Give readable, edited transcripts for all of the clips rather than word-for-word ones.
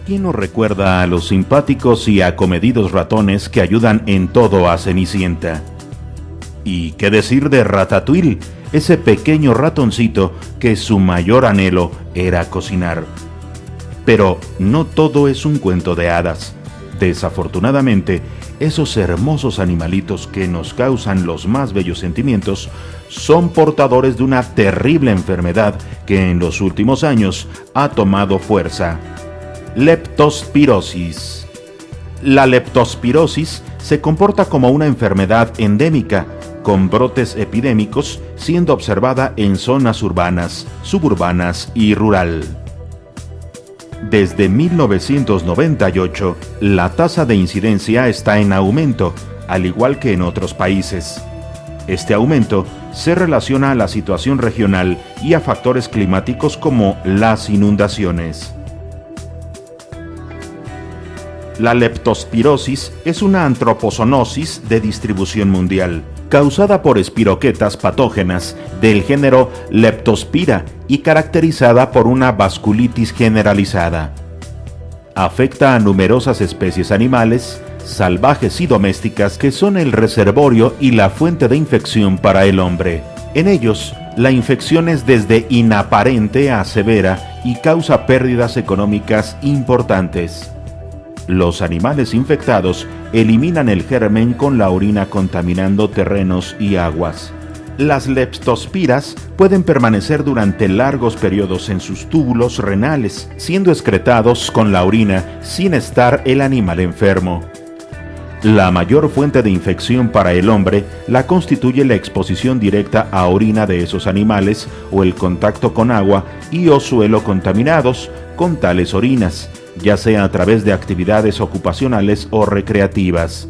¿Quién no recuerda a los simpáticos y acomedidos ratones que ayudan en todo a Cenicienta? ¿Y qué decir de Ratatouille, ese pequeño ratoncito que su mayor anhelo era cocinar? Pero no todo es un cuento de hadas. Desafortunadamente, esos hermosos animalitos que nos causan los más bellos sentimientos son portadores de una terrible enfermedad que en los últimos años ha tomado fuerza: leptospirosis. La leptospirosis se comporta como una enfermedad endémica, con brotes epidémicos, siendo observada en zonas urbanas, suburbanas y rural. Desde 1998, la tasa de incidencia está en aumento, al igual que en otros países. Este aumento se relaciona a la situación regional y a factores climáticos como las inundaciones. La leptospirosis es una antropozoonosis de distribución mundial, causada por espiroquetas patógenas del género Leptospira y caracterizada por una vasculitis generalizada. Afecta a numerosas especies animales, salvajes y domésticas, que son el reservorio y la fuente de infección para el hombre. En ellos, la infección es desde inaparente a severa y causa pérdidas económicas importantes. Los animales infectados eliminan el germen con la orina, contaminando terrenos y aguas. Las leptospiras pueden permanecer durante largos periodos en sus túbulos renales, siendo excretados con la orina sin estar el animal enfermo. La mayor fuente de infección para el hombre la constituye la exposición directa a orina de esos animales o el contacto con agua y o suelo contaminados con tales orinas, ya sea a través de actividades ocupacionales o recreativas.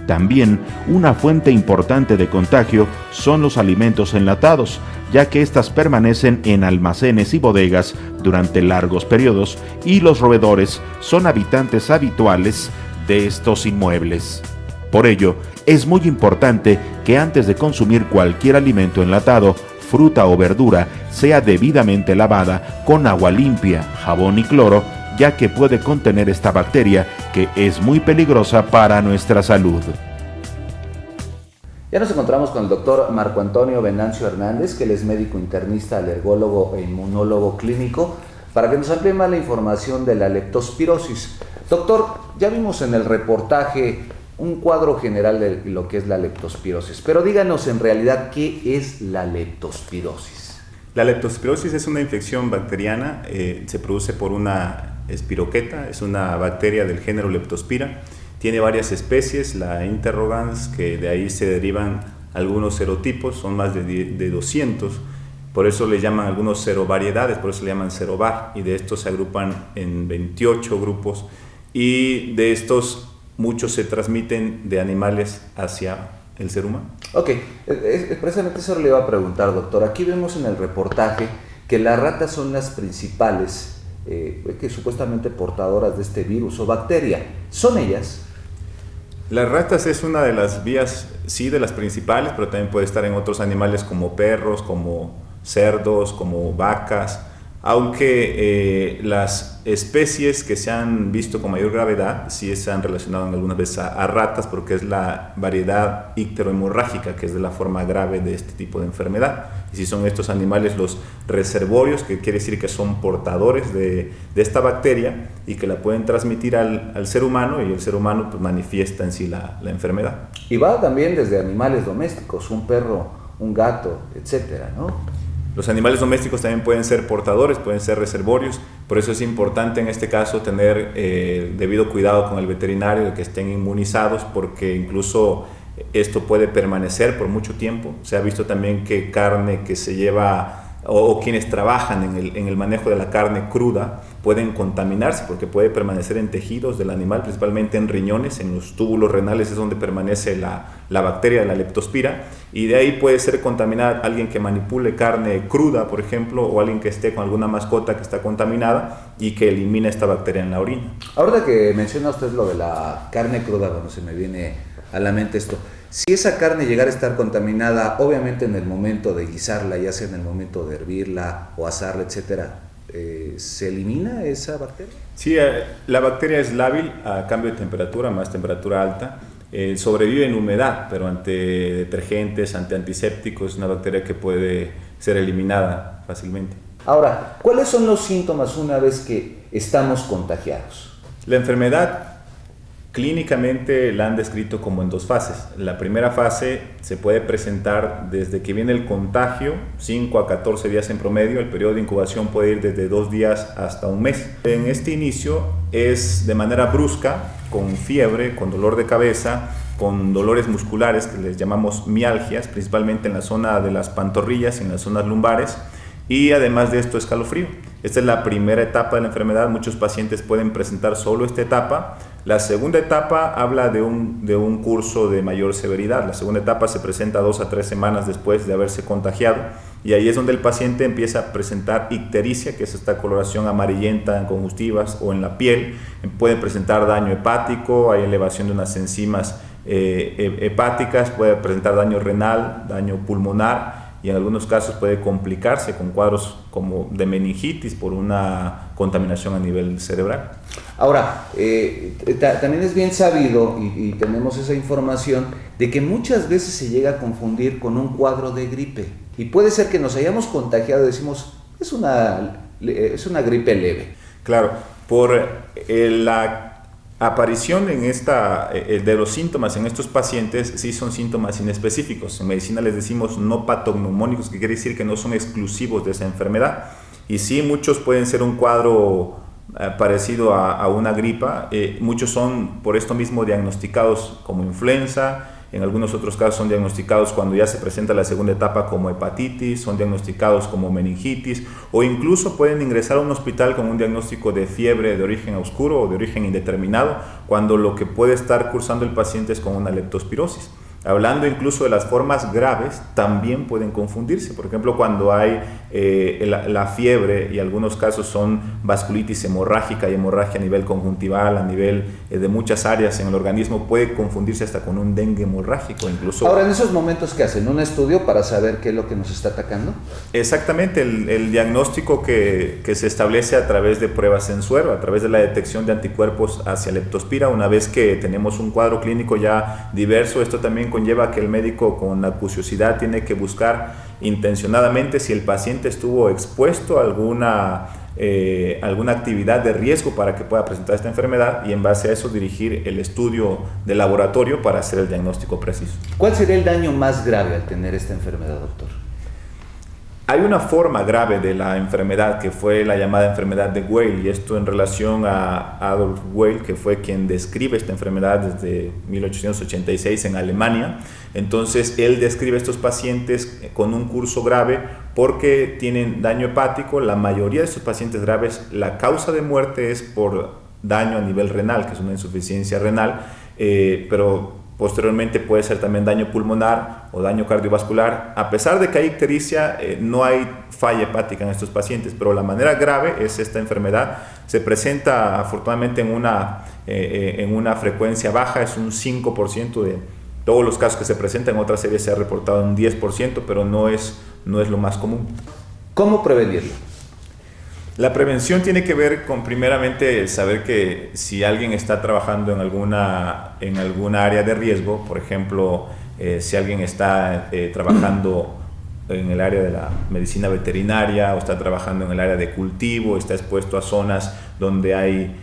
También una fuente importante de contagio son los alimentos enlatados, ya que éstas permanecen en almacenes y bodegas durante largos periodos y los roedores son habitantes habituales de estos inmuebles. Por ello, es muy importante que antes de consumir cualquier alimento enlatado, fruta o verdura, sea debidamente lavada con agua limpia, jabón y cloro, ya que puede contener esta bacteria que es muy peligrosa para nuestra salud. Ya nos encontramos con el doctor Marco Antonio Venancio Hernández, que él es médico internista, alergólogo e inmunólogo clínico, para que nos amplíe más la información de la leptospirosis. Doctor, ya vimos en el reportaje un cuadro general de lo que es la leptospirosis, pero díganos en realidad qué es la leptospirosis. La leptospirosis es una infección bacteriana, se produce por una espiroqueta, es una bacteria del género Leptospira. Tiene varias especies, la interrogans, que de ahí se derivan algunos serotipos, son más de 200, por eso le llaman algunos serovariedades, por eso le llaman serovar, y de estos se agrupan en 28 grupos, y de estos muchos se transmiten de animales hacia el ser humano. Ok, precisamente eso le iba a preguntar, doctor. Aquí vemos en el reportaje que las ratas son las principales que supuestamente portadoras de este virus o bacteria. ¿Son ellas? Las ratas es una de las vías, sí, de las principales, pero también puede estar en otros animales como perros, como cerdos, como vacas, aunque las especies que se han visto con mayor gravedad sí se han relacionado algunas veces a ratas, porque es la variedad icterohemorrágica, que es de la forma grave de este tipo de enfermedad. Y si son estos animales los reservorios, que quiere decir que son portadores de esta bacteria y que la pueden transmitir al ser humano, y el ser humano pues manifiesta en sí la enfermedad. Y va también desde animales domésticos, un perro, un gato, etcétera, ¿no? Los animales domésticos también pueden ser portadores, pueden ser reservorios, por eso es importante en este caso tener debido cuidado con el veterinario, de que estén inmunizados, porque incluso esto puede permanecer por mucho tiempo. Se ha visto también que carne que se lleva, o quienes trabajan en el manejo de la carne cruda, pueden contaminarse porque puede permanecer en tejidos del animal, principalmente en riñones, en los túbulos renales es donde permanece la bacteria de la leptospira, y de ahí puede ser contaminada alguien que manipule carne cruda, por ejemplo, o alguien que esté con alguna mascota que está contaminada y que elimina esta bacteria en la orina. Ahora que menciona usted lo de la carne cruda, bueno, se me viene a la mente esto. Si esa carne llegara a estar contaminada, obviamente en el momento de guisarla, ya sea en el momento de hervirla o asarla, etcétera, ¿se elimina esa bacteria? Sí, la bacteria es lábil a cambio de temperatura, más temperatura alta. Sobrevive en humedad, pero ante detergentes, ante antisépticos, es una bacteria que puede ser eliminada fácilmente. Ahora, ¿cuáles son los síntomas una vez que estamos contagiados? La enfermedad clínicamente la han descrito como en dos fases. La primera fase se puede presentar desde que viene el contagio, 5 a 14 días en promedio. El periodo de incubación puede ir desde 2 días hasta un mes. En este inicio es de manera brusca, con fiebre, con dolor de cabeza, con dolores musculares que les llamamos mialgias, principalmente en la zona de las pantorrillas y en las zonas lumbares, y además de esto escalofrío. Esta es la primera etapa de la enfermedad. Muchos pacientes pueden presentar solo esta etapa. La segunda etapa habla de un curso de mayor severidad. La segunda etapa se presenta 2 a 3 semanas después de haberse contagiado, y ahí es donde el paciente empieza a presentar ictericia, que es esta coloración amarillenta en conjuntivas o en la piel. Puede presentar daño hepático, hay elevación de unas enzimas hepáticas, puede presentar daño renal, daño pulmonar, y en algunos casos puede complicarse con cuadros como de meningitis por una contaminación a nivel cerebral. Ahora, también es bien sabido y tenemos esa información de que muchas veces se llega a confundir con un cuadro de gripe, y puede ser que nos hayamos contagiado y decimos es una gripe leve. Claro, por la aparición de los síntomas en estos pacientes, sí son síntomas inespecíficos. En medicina les decimos no patognomónicos, que quiere decir que no son exclusivos de esa enfermedad. Y sí, muchos pueden ser un cuadro parecido a una gripa. Muchos son por esto mismo diagnosticados como influenza. En algunos otros casos son diagnosticados cuando ya se presenta la segunda etapa como hepatitis, son diagnosticados como meningitis, o incluso pueden ingresar a un hospital con un diagnóstico de fiebre de origen oscuro o de origen indeterminado, cuando lo que puede estar cursando el paciente es con una leptospirosis. Hablando incluso de las formas graves, también pueden confundirse. Por ejemplo, cuando hay la fiebre, y algunos casos son vasculitis hemorrágica y hemorragia a nivel conjuntival, a nivel de muchas áreas en el organismo, puede confundirse hasta con un dengue hemorrágico. Incluso. Ahora, en esos momentos, ¿qué hacen? ¿Un estudio para saber qué es lo que nos está atacando? Exactamente, el diagnóstico que se establece a través de pruebas en suero, a través de la detección de anticuerpos hacia leptospira. Una vez que tenemos un cuadro clínico ya diverso, esto también conlleva que el médico con acuciosidad tiene que buscar intencionadamente si el paciente estuvo expuesto a alguna actividad de riesgo para que pueda presentar esta enfermedad, y en base a eso dirigir el estudio de laboratorio para hacer el diagnóstico preciso. ¿Cuál sería el daño más grave al tener esta enfermedad, doctor? Hay una forma grave de la enfermedad que fue la llamada enfermedad de Weil, y esto en relación a Adolf Weil, que fue quien describe esta enfermedad desde 1886 en Alemania. Entonces él describe a estos pacientes con un curso grave porque tienen daño hepático. La mayoría de estos pacientes graves, la causa de muerte es por daño a nivel renal, que es una insuficiencia renal, pero posteriormente puede ser también daño pulmonar o daño cardiovascular. A pesar de que hay ictericia, no hay falla hepática en estos pacientes, pero la manera grave es esta enfermedad. Se presenta afortunadamente en una frecuencia baja, es un 5% de todos los casos que se presentan. En otras series se ha reportado un 10%, pero no es lo más común. ¿Cómo prevenirlo? La prevención tiene que ver con, primeramente, saber que si alguien está trabajando en alguna área de riesgo, por ejemplo, si alguien está trabajando en el área de la medicina veterinaria, o está trabajando en el área de cultivo, está expuesto a zonas donde hay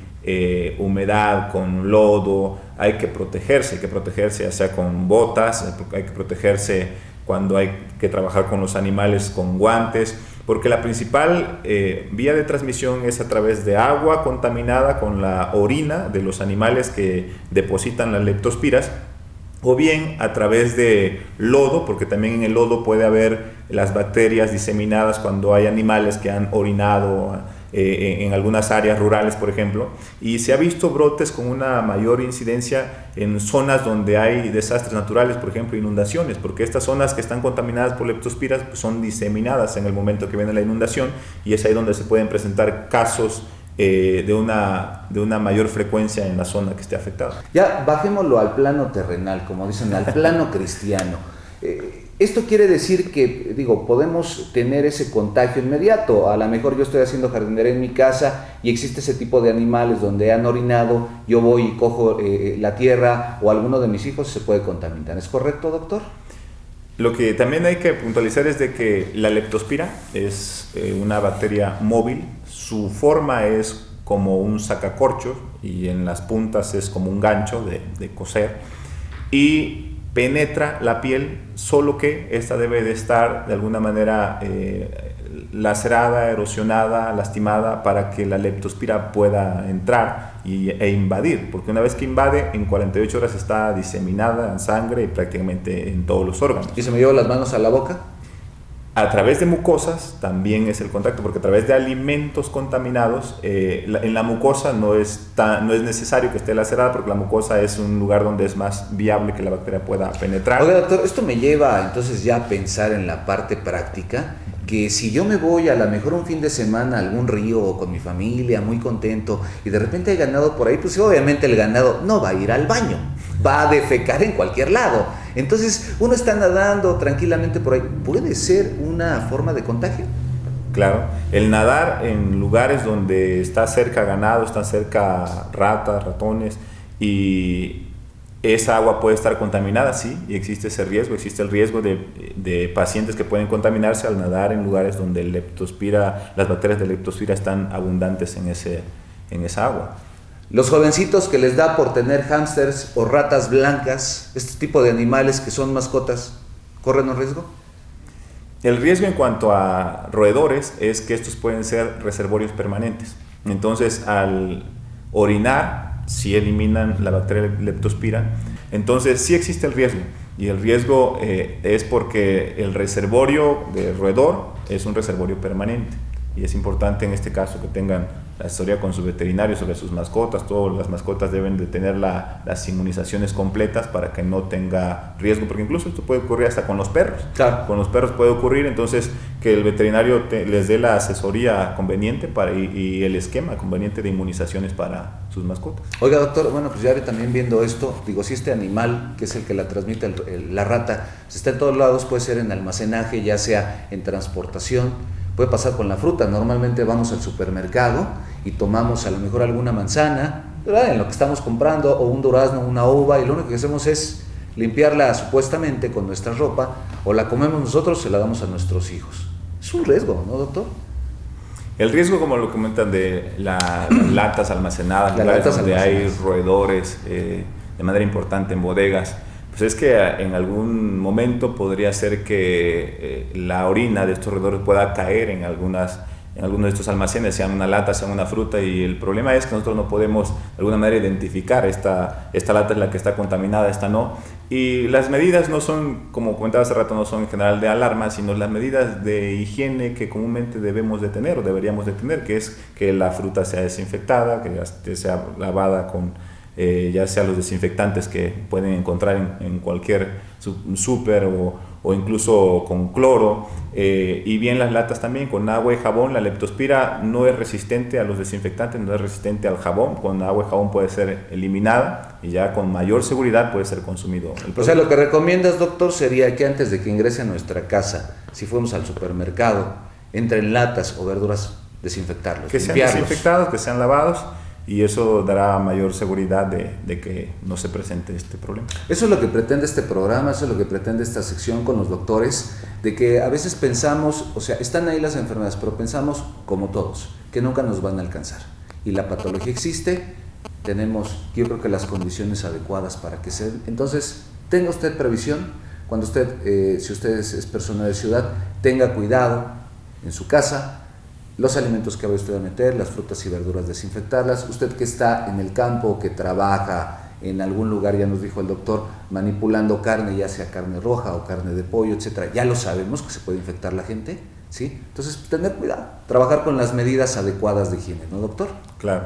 humedad, con lodo, hay que protegerse ya sea con botas, hay que protegerse cuando hay que trabajar con los animales con guantes, porque la principal vía de transmisión es a través de agua contaminada con la orina de los animales que depositan las leptospiras, o bien a través de lodo, porque también en el lodo puede haber las bacterias diseminadas cuando hay animales que han orinado en algunas áreas rurales, por ejemplo, y se ha visto brotes con una mayor incidencia en zonas donde hay desastres naturales, por ejemplo inundaciones, porque estas zonas que están contaminadas por leptospiras pues, son diseminadas en el momento que viene la inundación, y es ahí donde se pueden presentar casos de una mayor frecuencia en la zona que esté afectada. Ya bajémoslo al plano terrenal, como dicen, al plano cristiano. Esto quiere decir que, podemos tener ese contagio inmediato. A lo mejor yo estoy haciendo jardinería en mi casa y existe ese tipo de animales donde han orinado, yo voy y cojo la tierra o alguno de mis hijos se puede contaminar. ¿Es correcto, doctor? Lo que también hay que puntualizar es de que la leptospira es una bacteria móvil. Su forma es como un sacacorchos y en las puntas es como un gancho de coser y penetra la piel, solo que esta debe de estar de alguna manera lacerada, erosionada, lastimada para que la leptospira pueda entrar e invadir, porque una vez que invade, en 48 horas está diseminada en sangre y prácticamente en todos los órganos. ¿Y se me llevo las manos a la boca? A través de mucosas también es el contacto, porque a través de alimentos contaminados, en la mucosa no es necesario que esté lacerada, porque la mucosa es un lugar donde es más viable que la bacteria pueda penetrar. Oiga, doctor, esto me lleva entonces ya a pensar en la parte práctica, que si yo me voy a lo mejor un fin de semana a algún río con mi familia, muy contento, y de repente hay ganado por ahí, pues obviamente el ganado no va a ir al baño, va a defecar en cualquier lado. Entonces uno está nadando tranquilamente por ahí. ¿Puede ser una forma de contagio? Claro, el nadar en lugares donde está cerca ganado, están cerca ratas, ratones, y esa agua puede estar contaminada, sí, y existe ese riesgo, existe el riesgo de pacientes que pueden contaminarse al nadar en lugares donde las bacterias de leptospira están abundantes en esa agua. Los jovencitos que les da por tener hámsters o ratas blancas, este tipo de animales que son mascotas, ¿corren un riesgo? El riesgo en cuanto a roedores es que estos pueden ser reservorios permanentes. Entonces, al orinar, si eliminan la bacteria leptospira, entonces sí existe el riesgo. Y el riesgo es porque el reservorio de roedor es un reservorio permanente. Y es importante en este caso que tengan la asesoría con su veterinario sobre sus mascotas. Todas las mascotas deben de tener las inmunizaciones completas para que no tenga riesgo, porque incluso esto puede ocurrir hasta con los perros. Claro. Con los perros puede ocurrir, entonces que el veterinario les dé la asesoría conveniente y el esquema conveniente de inmunizaciones para sus mascotas. Oiga, doctor, bueno, pues ya también viendo esto, si este animal, que es el que la transmite, la rata, si está en todos lados, puede ser en almacenaje, ya sea en transportación, puede pasar con la fruta. Normalmente vamos al supermercado y tomamos a lo mejor alguna manzana, ¿verdad?, en lo que estamos comprando, o un durazno, una uva, y lo único que hacemos es limpiarla supuestamente con nuestra ropa, o la comemos nosotros, se la damos a nuestros hijos. Es un riesgo, ¿no, doctor? El riesgo, como lo comentan, de las latas almacenadas, donde hay roedores de manera importante en bodegas, pues es que en algún momento podría ser que la orina de estos roedores pueda caer en algunos de estos almacenes, sean una lata, sean una fruta, y el problema es que nosotros no podemos de alguna manera identificar esta lata es la que está contaminada, esta no, y las medidas no son, como comentaba hace rato, no son en general de alarma, sino las medidas de higiene que comúnmente debemos de tener o deberíamos de tener, que es que la fruta sea desinfectada, que sea lavada con ya sea los desinfectantes que pueden encontrar en cualquier súper o incluso con cloro, y bien las latas también con agua y jabón. La leptospira no es resistente a los desinfectantes, no es resistente al jabón. Con agua y jabón puede ser eliminada y ya con mayor seguridad puede ser consumido el producto. O sea, lo que recomiendas, doctor, sería que antes de que ingrese a nuestra casa, si fuimos al supermercado, entren latas o verduras, desinfectarlos, que sean desinfectados, que sean lavados, y eso dará mayor seguridad de que no se presente este problema. Eso es lo que pretende este programa, eso es lo que pretende esta sección con los doctores, de que a veces pensamos, o sea, están ahí las enfermedades, pero pensamos, como todos, que nunca nos van a alcanzar. Y la patología existe, tenemos, yo creo que las condiciones adecuadas para que se... Entonces, tenga usted previsión, cuando usted, si usted es persona de ciudad, tenga cuidado en su casa, los alimentos que va usted a meter, las frutas y verduras, desinfectarlas. Usted que está en el campo, que trabaja en algún lugar, ya nos dijo el doctor, manipulando carne, ya sea carne roja o carne de pollo, etcétera, ya lo sabemos que se puede infectar la gente, ¿sí? Entonces, tener cuidado, trabajar con las medidas adecuadas de higiene, ¿no, doctor? Claro.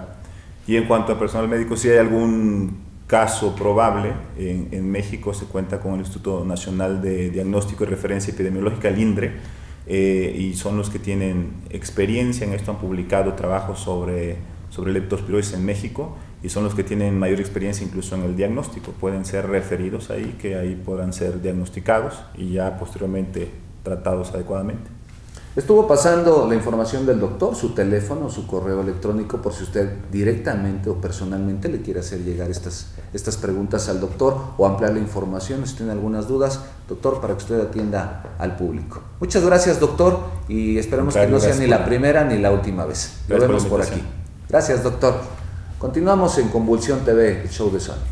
Y en cuanto a personal médico, si hay algún caso probable, en México se cuenta con el Instituto Nacional de Diagnóstico y Referencia Epidemiológica, el INDRE, y son los que tienen experiencia en esto, han publicado trabajos sobre leptospirosis en México, y son los que tienen mayor experiencia incluso en el diagnóstico. Pueden ser referidos ahí, que ahí puedan ser diagnosticados y ya posteriormente tratados adecuadamente. Estuvo pasando la información del doctor, su teléfono, su correo electrónico, por si usted directamente o personalmente le quiere hacer llegar estas preguntas al doctor o ampliar la información, si tiene algunas dudas, doctor, para que usted atienda al público. Muchas gracias, doctor, y esperemos que no sea ni la primera ni la última vez. Lo vemos por aquí. Gracias, doctor. Continuamos en Convulsión TV, el show de Sony.